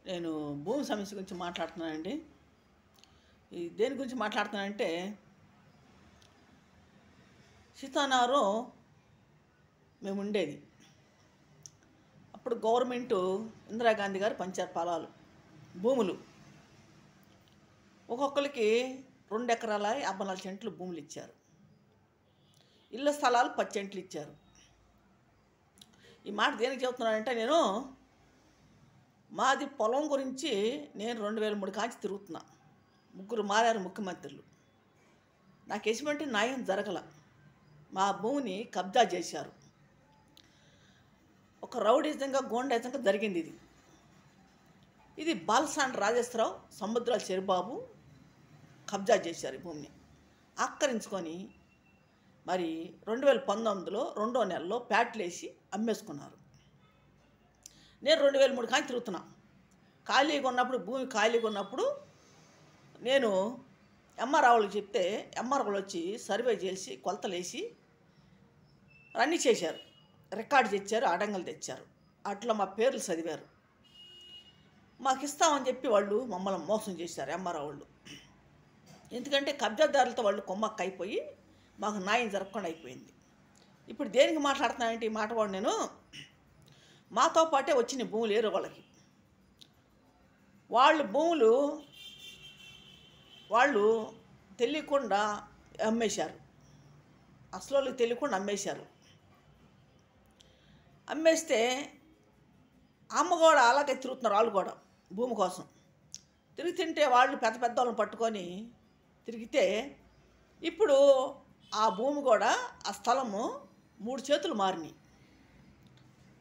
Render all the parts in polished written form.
నేను భూమి సమస్య గురించి మాట్లాడుతున్నానండి. దేని గురించి మాట్లాడుతున్నానంటే, సీతానగరం మేము ఉండేది. అప్పుడు గవర్నమెంటు ఇందిరాగాంధీ గారు పంచారు పొలాలు, భూములు. ఒక్కొక్కరికి 2 ఎకరాల 54 సెంట్లు భూములు ఇచ్చారు. ఇళ్ళ స్థలాలు 10 సెంట్లు ఇచ్చారు. ఈ మాట దేనికి చెబుతున్నానంటే, మాది పొలం గురించి నేను 2003 కాంచి తిరుగుతున్నా. 3 మారారు ముఖ్యమంత్రులు. నాకు ఎటువంటి న్యాయం జరగల. మా భూమిని కబ్జా చేశారు. ఒక రౌడీజంగా గోండేజంగా జరిగింది ఇది బాలసాని రాజేశ్వరరావు, సముద్రాల చెరుబాబు కబ్జా చేశారు ఈ భూమిని. ఆక్రమించుకొని మరి 2019లో 2వ నెలలో ప్యాట్లేసి అమ్మేసుకున్నారు. నేను 2003 కానీ తిరుగుతున్నా. ఖాళీగా ఉన్నప్పుడు, భూమి ఖాళీగా ఉన్నప్పుడు నేను ఎంఆర్ఓలకు చెప్తే ఎంఆర్ఓలు వచ్చి సర్వే చేసి కొలతలేసి అన్నీ చేశారు. రికార్డు తెచ్చారు, అడంగలు తెచ్చారు. అట్లా మా పేర్లు చదివారు. మాకు ఇస్తామని చెప్పి వాళ్ళు మమ్మల్ని మోసం చేశారు ఎంఆర్ఓ వాళ్ళు. ఎందుకంటే కబ్జాదారులతో వాళ్ళు కొమ్మక్క అయిపోయి మాకు న్యాయం జరగకుండా అయిపోయింది. ఇప్పుడు దేనికి మాట్లాడుతున్నానంటే ఈ మాట వాడు నేను మాతో పాటే వచ్చిన భూములు ఏరో వాళ్ళు భూములు వాళ్ళు తెలియకుండా అమ్మేశారు. అసలు వాళ్ళకి తెలియకుండా అమ్మేశారు. అమ్మేస్తే అమ్మ కూడా అలాగే తిరుగుతున్నారు. వాళ్ళు కూడా భూమి కోసం తిరుగుతుంటే వాళ్ళు పెద్ద పెద్ద వాళ్ళని పట్టుకొని తిరిగితే ఇప్పుడు ఆ భూమి కూడా ఆ స్థలము 3 చేతులు మారినాయి.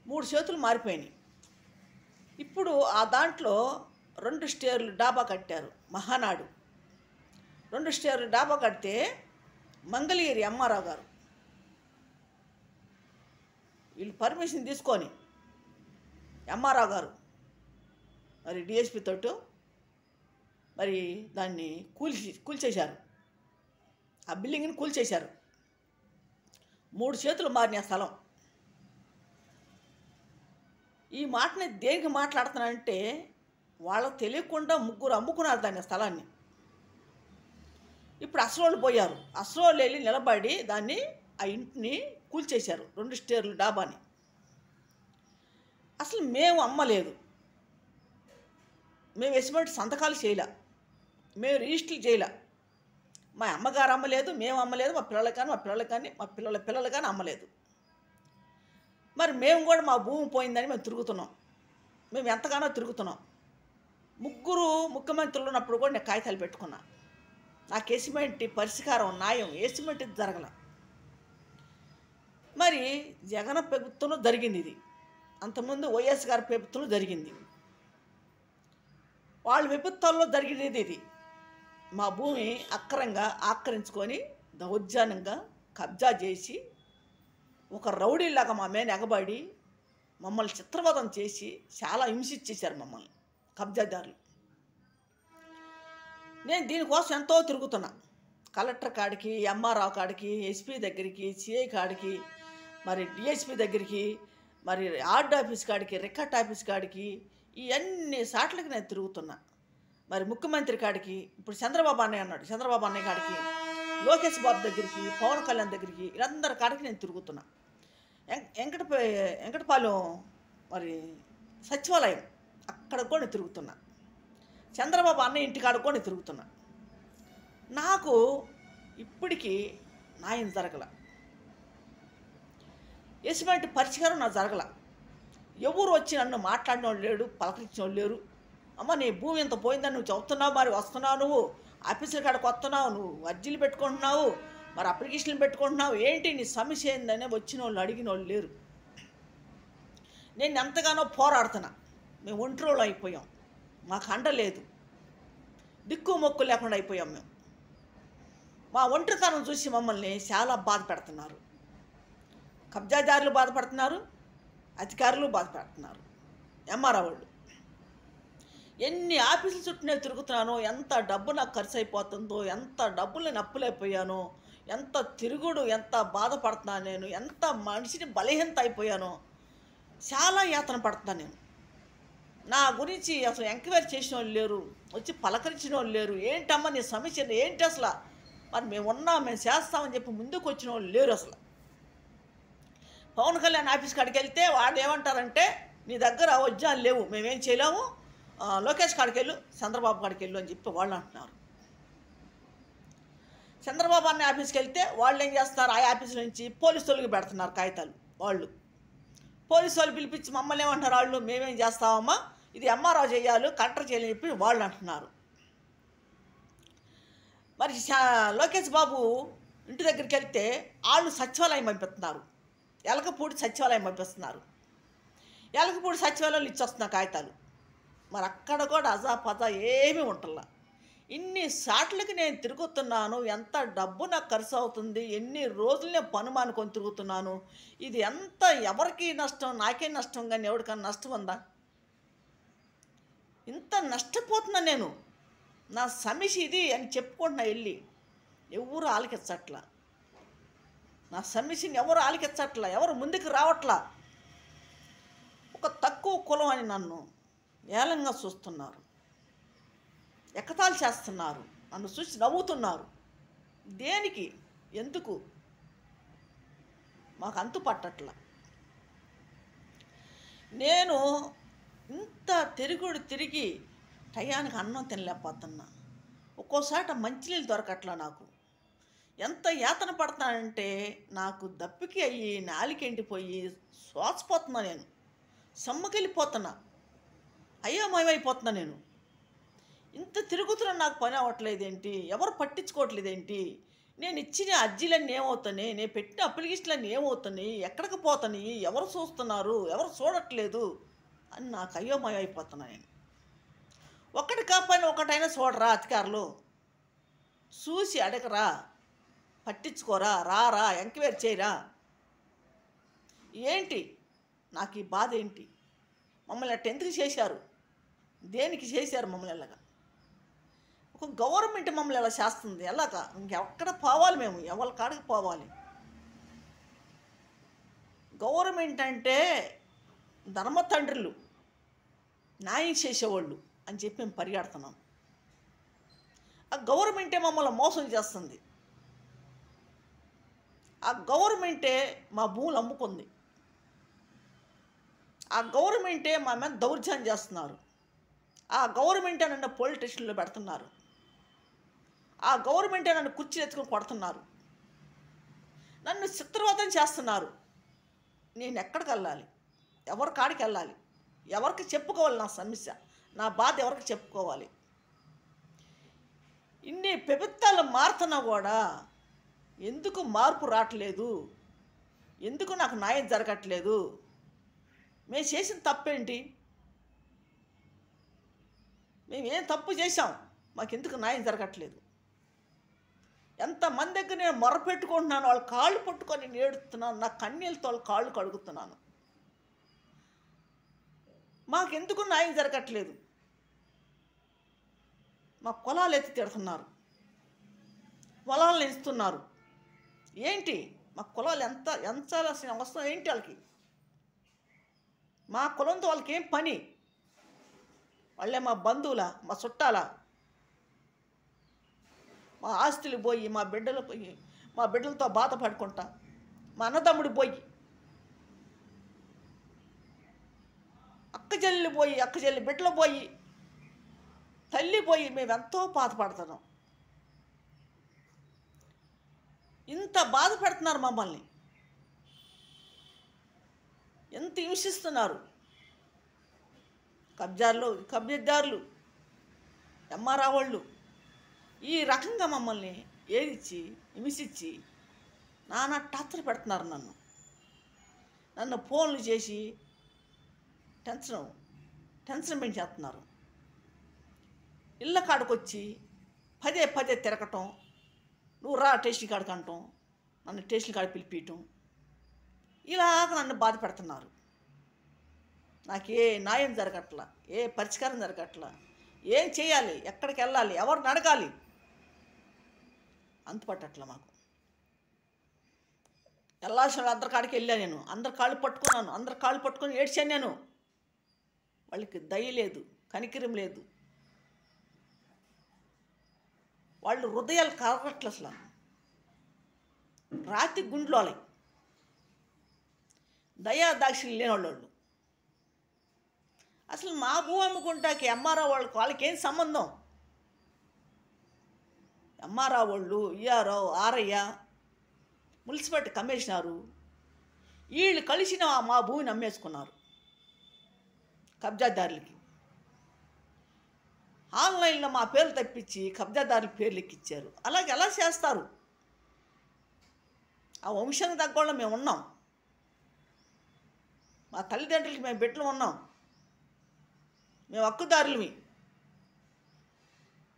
3 చేతులు మారిపోయినాయి. ఇప్పుడు ఆ దాంట్లో 2 స్టేర్లు డాబా కట్టారు. మహానాడు 2 స్టేర్లు డాబా కడితే మంగళగిరి ఎంఆర్ఓ గారు వీళ్ళు పర్మిషన్ తీసుకొని ఎంఆర్ఓ గారు మరి డిఎస్పి తోటి మరి దాన్ని కూల్చేశారు. ఆ బిల్డింగ్ని కూల్చేశారు. 3 చేతులు మారిన స్థలం. ఈ మాటని దేనికి మాట్లాడుతున్నానంటే, వాళ్ళకు తెలియకుండా 3 అమ్ముకున్నారు దాన్ని స్థలాన్ని. ఇప్పుడు అసలు పోయారు. అసలు వెళ్ళి నిలబడి దాన్ని ఆ ఇంటిని కూల్చేశారు. 2 స్టేర్లు డాబాని. అసలు మేము అమ్మలేదు. మేము ఎటువంటి సంతకాలు చేయలే. మేము రిజిస్టర్లు చేయలే. మా అమ్మగారు అమ్మలేదు, మేము అమ్మలేదు, మా పిల్లలు కానీ మా పిల్లలు కానీ అమ్మలేదు. మరి మేము కూడా మా భూమి పోయిందని మేము తిరుగుతున్నాం. మేము ఎంతగానో తిరుగుతున్నాం. 3 ముఖ్యమంత్రులు ఉన్నప్పుడు కూడా నేను కాగితాలు పెట్టుకున్నా. నాకు ఎటువంటి పరిష్కారం న్యాయం ఎటువంటి జరగల. మరి జగన్ ప్రభుత్వంలో జరిగింది ఇది. అంతకుముందు వైఎస్ గారి ప్రభుత్వంలో జరిగింది. వాళ్ళ ప్రభుత్వాల్లో జరిగినది ఇది. మా భూమి అక్రంగా ఆక్రమించుకొని దౌర్జన్యంగా కబ్జా చేసి ఒక రౌడీలాగా మా మీద ఎగబడి మమ్మల్ని చిత్రవదం చేసి చాలా హింసించేశారు మమ్మల్ని కబ్జాదారులు. నేను దీనికోసం ఎంతో తిరుగుతున్నా. కలెక్టర్ కాడికి, ఎంఆర్ఓ కాడికి, ఎస్పీ దగ్గరికి, సిఐ కాడికి, మరి డిఎస్పీ దగ్గరికి, మరి ఆర్డీ ఆఫీస్ కాడికి, రికార్డ్ ఆఫీస్ కాడికి, ఇవన్నీ సాట్లకి నేను తిరుగుతున్నా. మరి ముఖ్యమంత్రి కాడికి, ఇప్పుడు చంద్రబాబు అన్నయ్య అన్నాడు, చంద్రబాబు అన్నయ్య కాడికి, లోకేష్ బాబు దగ్గరికి, పవన్ కళ్యాణ్ దగ్గరికి, వీళ్ళందరి కాడికి నేను తిరుగుతున్నా. వెంకటపాలెం మరి సచివాలయం అక్కడ కూడా తిరుగుతున్నా. చంద్రబాబు అన్నయ్య ఇంటికాడ కూడా తిరుగుతున్నా. నాకు ఇప్పటికీ న్యాయం జరగల. ఎటువంటి పరిష్కారం నాకు జరగల. ఎవరు వచ్చి నన్ను మాట్లాడిన వాళ్ళు లేడు, పలకరించిన వాళ్ళు లేరు. అమ్మ నీ భూమి ఎంత పోయిందని నువ్వు చెబుతున్నావు, మరి వస్తున్నావు, నువ్వు ఆఫీసుల కాడికి వస్తున్నావు, నువ్వు అర్జీలు పెట్టుకుంటున్నావు, మరి అప్లికేషన్లు పెట్టుకుంటున్నావు, ఏంటి నీ సమస్య ఏందని వచ్చిన వాళ్ళు అడిగిన వాళ్ళు లేరు. నేను ఎంతగానో పోరాడుతున్నా. మేము ఒంట్రోళ్ళు అయిపోయాం. మాకు అండ లేదు, దిక్కు మొక్కు లేకుండా అయిపోయాం మేము. మా ఒంటరితనం చూసి మమ్మల్ని చాలా బాధ పెడుతున్నారు. కబ్జాదారులు బాధపడుతున్నారు, అధికారులు బాధపడుతున్నారు, ఎంఆర్ఓ వాళ్ళు. ఎన్ని ఆఫీసులు చుట్టూ నేను తిరుగుతున్నానో, ఎంత డబ్బు నాకు ఖర్చు అయిపోతుందో, ఎంత డబ్బులు నేను అప్పులైపోయానో, ఎంత తిరుగుడు, ఎంత బాధపడుతున్నాను నేను, ఎంత మనిషిని బలహీనత అయిపోయానో, చాలా యాతన పడుతున్నాను నేను. నా గురించి అసలు ఎంక్వైరీ చేసిన వాళ్ళు లేరు, వచ్చి పలకరించిన వాళ్ళు లేరు. ఏంటమ్మా నీ సమస్య ఏంటి అసలు? మరి మేము ఉన్నాం, మేము చేస్తామని చెప్పి ముందుకు వచ్చిన వాళ్ళు లేరు అసలు. పవన్ కళ్యాణ్ ఆఫీస్ కాడికి వెళ్తే వాడు ఏమంటారంటే, నీ దగ్గర వజ్జాలు లేవు, మేమేం చేయలేము, లోకేష్ కాడికి వెళ్ళు, చంద్రబాబు కాడికి వెళ్ళు అని చెప్పి వాళ్ళు అంటున్నారు. చంద్రబాబు అన్న ఆఫీస్కి వెళ్తే వాళ్ళు ఏం చేస్తారు, ఆ ఆఫీస్ నుంచి పోలీసు వాళ్ళకి పెడుతున్నారు కాగితాలు. వాళ్ళు పోలీసు వాళ్ళు పిలిపించి మమ్మల్ని ఏమంటారు, వాళ్ళు మేమేం చేస్తామమ్మా, ఇది ఎంఆర్ఓ చేయాలి, కలెక్టర్ చేయాలని చెప్పి వాళ్ళు అంటున్నారు. మరి లోకేష్ బాబు ఇంటి దగ్గరికి వెళ్తే వాళ్ళు సచివాలయం పంపిస్తున్నారు, ఎలకపూడి సచివాలయం పంపిస్తున్నారు. ఎలకపూడి సచివాలయంలో ఇచ్చొస్తున్నారు కాగితాలు. మరి అక్కడ కూడా అజాపజా ఏమీ ఉంటల్లా. ఇన్ని సార్లకి నేను తిరుగుతున్నాను, ఎంత డబ్బు నాకు ఖర్చు అవుతుంది, ఎన్ని రోజులు నేను పని మానుకొని తిరుగుతున్నాను. ఇది ఎంత ఎవరికి నష్టం, నాకే నష్టం, కానీ ఎవరికన్నా నష్టం ఉందా? ఇంత నష్టపోతున్నా నేను. నా సమస్య ఇది అని చెప్పుకుంటున్నా వెళ్ళి, ఎవరు ఆలకించట్లా. నా సమస్యని ఎవరు ఆలకించట్లా, ఎవరు ముందుకు రావట్లా. ఒక తక్కువ కులం అని నన్ను ఏలంగా చూస్తున్నారు, ఎకతాలు చేస్తున్నారు, నన్ను చూసి నవ్వుతున్నారు. దేనికి, ఎందుకు మాకు అంతు పట్టట్లా. నేను ఇంత తిరిగి టయానికి అన్నం తినలేకపోతున్నా. ఒక్కోసారి మంచినీళ్ళు దొరకట్లా నాకు. ఎంత యాతన పడతానంటే నాకు దప్పికి అయ్యి నాలికెండిపోయి శ్వాసపోతున్నా, నేను సమ్మకెళ్ళిపోతున్నా, అయోమయమైపోతున్నా. నేను ఇంత తిరుగుతున్నా, నాకు పని అవ్వట్లేదేంటి, ఎవరు పట్టించుకోవట్లేదేంటి, నేను ఇచ్చిన అర్జీలన్నీ ఏమవుతున్నాయి, నేను పెట్టిన అప్లికేషన్లన్నీ ఏమవుతున్నాయి, ఎక్కడికి పోతున్నాయి, ఎవరు చూస్తున్నారు, ఎవరు చూడట్లేదు అని నాకు అయోమయం అయిపోతున్నా. నేను ఒకటి కాపని ఒకటైనా చూడరా అధికారులు, చూసి అడగరా, పట్టించుకోరా, రారా, ఎంక్వైరీ చేయరా. ఏంటి నాకు ఈ బాధ ఏంటి? మమ్మల్ని అట్ట ఎందుకు చేశారు, దేనికి చేశారు మమ్మల్ని? ఎలాగా ఒక గవర్నమెంట్ మమ్మల్ని ఎలా చేస్తుంది? ఎలాగా ఇంకెక్కడ పోవాలి మేము, ఎవరి కాడికి పోవాలి? గవర్నమెంట్ అంటే ధర్మతండ్రులు, న్యాయం చేసేవాళ్ళు అని చెప్పి మేము పరిగెడుతున్నాం. ఆ గవర్నమెంటే మమ్మల్ని మోసం చేస్తుంది. ఆ గవర్నమెంటే మా భూములు అమ్ముకుంది. ఆ గవర్నమెంటే మా మీద దౌర్జన్యం చేస్తున్నారు. ఆ గవర్నమెంటే నన్ను పోలీస్ స్టేషన్లో పెడుతున్నారు. ఆ గవర్నమెంటే నన్ను కుర్చీలు ఎత్తుకొని కొడుతున్నారు, నన్ను చిత్రవదం చేస్తున్నారు. నేను ఎక్కడికి వెళ్ళాలి, ఎవరి కాడికి వెళ్ళాలి, ఎవరికి చెప్పుకోవాలి నా సమస్య, నా బాధ ఎవరికి చెప్పుకోవాలి? ఇన్ని ప్రభుత్వాలు మారుతున్నా కూడా ఎందుకు మార్పు రావట్లేదు? ఎందుకు నాకు న్యాయం జరగట్లేదు? మేము చేసిన తప్పేంటి? మేము ఏం తప్పు చేశాం? మాకెందుకు న్యాయం జరగట్లేదు? ఎంతమంది దగ్గర నేను మొరపెట్టుకుంటున్నాను, వాళ్ళ కాళ్ళు పట్టుకొని నేను ఏడుస్తున్నాను, నా కన్నీళ్ళతో వాళ్ళ కాళ్ళు కడుగుతున్నాను. మాకెందుకు న్యాయం జరగట్లేదు? మా కులాలు ఎత్తి తిడుతున్నారు, పొలాలను ఇస్తున్నారు. ఏంటి మా కులాలు ఎంత ఎంచాల్సిన అవసరం ఏంటి వాళ్ళకి? మా కులంతో వాళ్ళకి ఏం పని? వాళ్ళే మా బంధువులా, మా చుట్టాలా? మా ఆస్తులు పోయి, మా బిడ్డలు పోయి, మా బిడ్డలతో బాధపడుకుంటా, మా అన్నదమ్ముడు పోయి, అక్క చెల్లి బిడ్డలు పోయి, తల్లి పోయి, మేము ఎంతో బాధపడుతున్నాం. ఇంత బాధ పెడుతున్నారు మమ్మల్ని, ఎంత హింసిస్తున్నారు. కబ్జాదారులు, ఎంఆర్ఓ వాళ్ళు ఈ రకంగా మమ్మల్ని ఏదిచ్చి హింసించి నానా టార్చర్ పెడుతున్నారు. నన్ను ఫోన్లు చేసి టెన్షన్ పెంచేస్తున్నారు. ఇళ్ళ కాడికి వచ్చి పదే తిరగటం, నువ్వు రా స్టేషన్ కాడికి అంటాం, నన్ను స్టేషన్ కాడికి పిలిపించటం, ఇలాగ నన్ను బాధ పెడుతున్నారు. నాకు ఏ న్యాయం జరగట్లా, ఏ పరిష్కారం జరగట్లా. ఏం చేయాలి, ఎక్కడికి వెళ్ళాలి, ఎవరిని అడగాలి అంతుపట్టట్లా మాకు. ఎల్లాల్సిన అందరి కాడికి వెళ్ళా నేను, అందరి కాళ్ళు పట్టుకున్నాను, అందరి కాళ్ళు పట్టుకొని ఏడ్చాను నేను. వాళ్ళకి దయ లేదు, కనికరం లేదు. వాళ్ళు హృదయాలు కరగట్ల అసలు, రాతి గుండ్లోలై, దయా దాక్షిణ్యం లేని వాళ్ళు. అసలు మా భూమి అమ్ముకుంటాకి ఎంఆర్ఓ వాళ్ళకి ఏం సంబంధం? ఎంఆర్ఓ వాళ్ళు, ఈఆర్ఓ, ఆర్ఐ, మున్సిపాలిటీ కమిషనరు వీళ్ళు కలిసిన మా భూమిని అమ్మేసుకున్నారు కబ్జాదారులకి. ఆన్లైన్లో మా పేర్లు తప్పించి కబ్జాదారుల పేర్లు ఎక్కిచ్చారు. అలాగే ఎలా చేస్తారు? ఆ వంశానికి తగ్గోళ్ళం మేము ఉన్నాం, మా తల్లిదండ్రులకి మేము బిడ్డలు ఉన్నాం, మేము హక్కుదారులమి.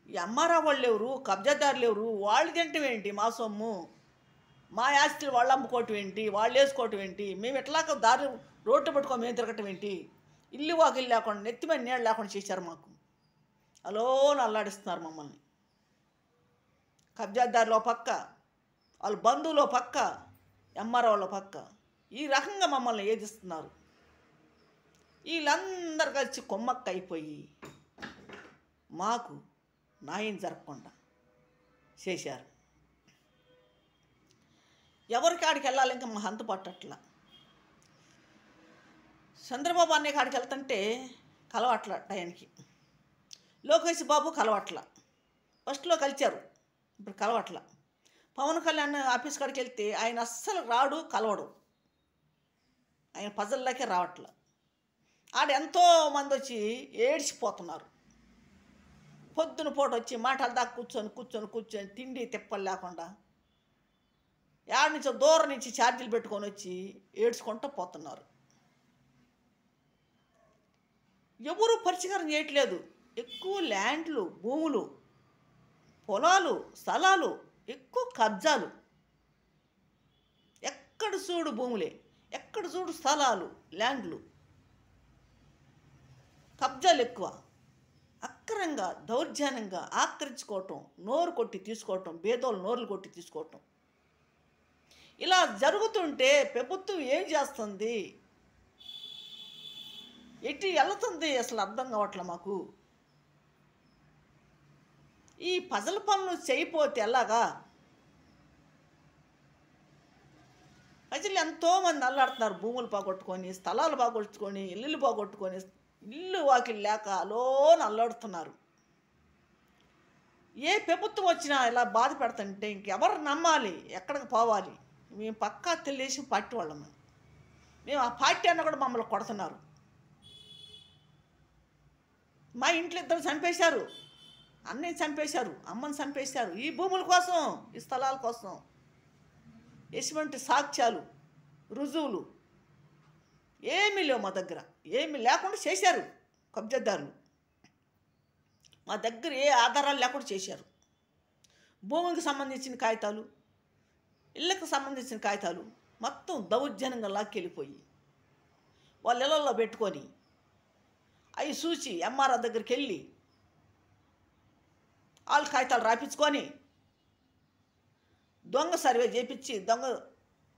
ఈ అమ్మారా వాళ్ళు ఎవరు, కబ్జాదారులు ఎవరు? వాళ్ళు తింటం ఏంటి మా సొమ్ము? మా ఆస్తులు వాళ్ళు అమ్ముకోవటం ఏంటి, వాళ్ళు వేసుకోవటం ఏంటి? మేము ఎట్లాగ దారి రోడ్డు పట్టుకో మేము తిరగటం ఏంటి? ఇల్లు వాకిలు లేకుండా, నెత్తి మీద నీళ్ళు లేకుండా చేశారు మాకు. అలోని అల్లాడిస్తున్నారు మమ్మల్ని. కబ్జాదారులో పక్క, వాళ్ళ బంధువులో పక్క, ఎంఆర్ఓలో పక్క, ఈ రకంగా మమ్మల్ని ఏదిస్తున్నారు. వీళ్ళందరూ కలిసి కొమ్మక్క అయిపోయి మాకు న్యాయం జరగకుండా చేశారు. ఎవరి కాడికి వెళ్ళాలి ఇంకా మా హంతు పట్టట్లా. చంద్రబాబు అనే కాడికి వెళ్తుంటే కలవట్ల టయానికి, లోకేష్ బాబు కలవట్ల, ఫస్ట్లో కలిచారు, ఇప్పుడు కలవట్ల. పవన్ కళ్యాణ్ ఆఫీస్ కాడికి వెళ్తే ఆయన అస్సలు రాడు, కలవడు, ఆయన ప్రజల్లోకే రావట్ల. ఆడ ఎంతోమంది వచ్చి ఏడ్చిపోతున్నారు. పొద్దున పూట వచ్చి మాటల దాకా కూర్చొని తిండి తిప్పలు లేకుండా యాడ నుంచో దూరం నుంచి ఛార్జీలు పెట్టుకొని వచ్చి ఏడ్చుకుంటూ పోతున్నారు. ఎవరు పరిష్కారం చేయట్లేదు. ఎక్కువ ల్యాండ్లు, భూములు, పొలాలు, స్థలాలు, ఎక్కువ కబ్జాలు. ఎక్కడ చూడు భూములే, ఎక్కడ చూడు స్థలాలు, ల్యాండ్లు, కబ్జాలు ఎక్కువ. అక్రంగా, దౌర్జన్యంగా ఆక్రమించుకోవటం, నోరు కొట్టి తీసుకోవటం, బేదోళ్ళు నోరులు కొట్టి తీసుకోవటం. ఇలా జరుగుతుంటే ప్రభుత్వం ఏం చేస్తుంది, ఎటు వెళ్తుంది అసలు అర్థం కావట్లే మాకు. ఈ ప్రజల పనులు చేయకపోతే ఎలాగా? ప్రజలు ఎంతోమంది అల్లాడుతున్నారు, భూములు పోగొట్టుకొని, స్థలాలు పోగొట్టుకొని, ఇల్లులు పోగొట్టుకొని, ఇల్లు వాకిలు లేక అలోని అల్లాడుతున్నారు. ఏ ప్రభుత్వం వచ్చినా ఇలా బాధ పెడుతుంటే ఇంకెవరు నమ్మాలి, ఎక్కడికి పోవాలి? మేము పక్కా తెలియసి పార్టీ వాళ్ళము. మేము ఆ పార్టీ అన్న కూడా మమ్మల్ని కొడుతున్నారు. మా ఇంట్లో ఇద్దరు చంపేశారు, అన్నయ్య చంపేశారు, అమ్మని చంపేశారు. ఈ భూముల కోసం, ఈ స్థలాల కోసం. ఎటువంటి సాక్ష్యాలు, రుజువులు ఏమీ లేవు మా దగ్గర. ఏమీ లేకుండా చేశారు కబ్జాదారులు. మా దగ్గర ఏ ఆధారాలు లేకుండా చేశారు. భూమికి సంబంధించిన కాగితాలు, ఇళ్ళకు సంబంధించిన కాగితాలు మొత్తం దౌర్జన్యంగా లాక్కెళ్ళిపోయి వాళ్ళ ఇళ్ళల్లో పెట్టుకొని అవి చూసి ఎంఆర్ఓ దగ్గరికి వెళ్ళి వాళ్ళ కాగితాలు రాపించుకొని దొంగ సర్వే చేపించి,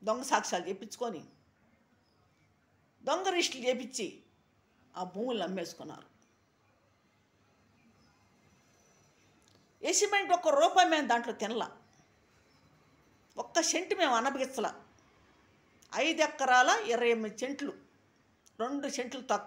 దొంగ సాక్ష్యాలు చేపించుకొని, దొంగ రిజిస్టులు చేపించి ఆ భూములను అమ్మేసుకున్నారు. ఎసిమెంట్ ఒక్క రూపాయి మేము దాంట్లో తినలా, ఒక్క సెంటు మేము అనబిగించలా. 5 ఎకరాల 28 సెంట్లు, 2 సెంట్లు తక్కువ.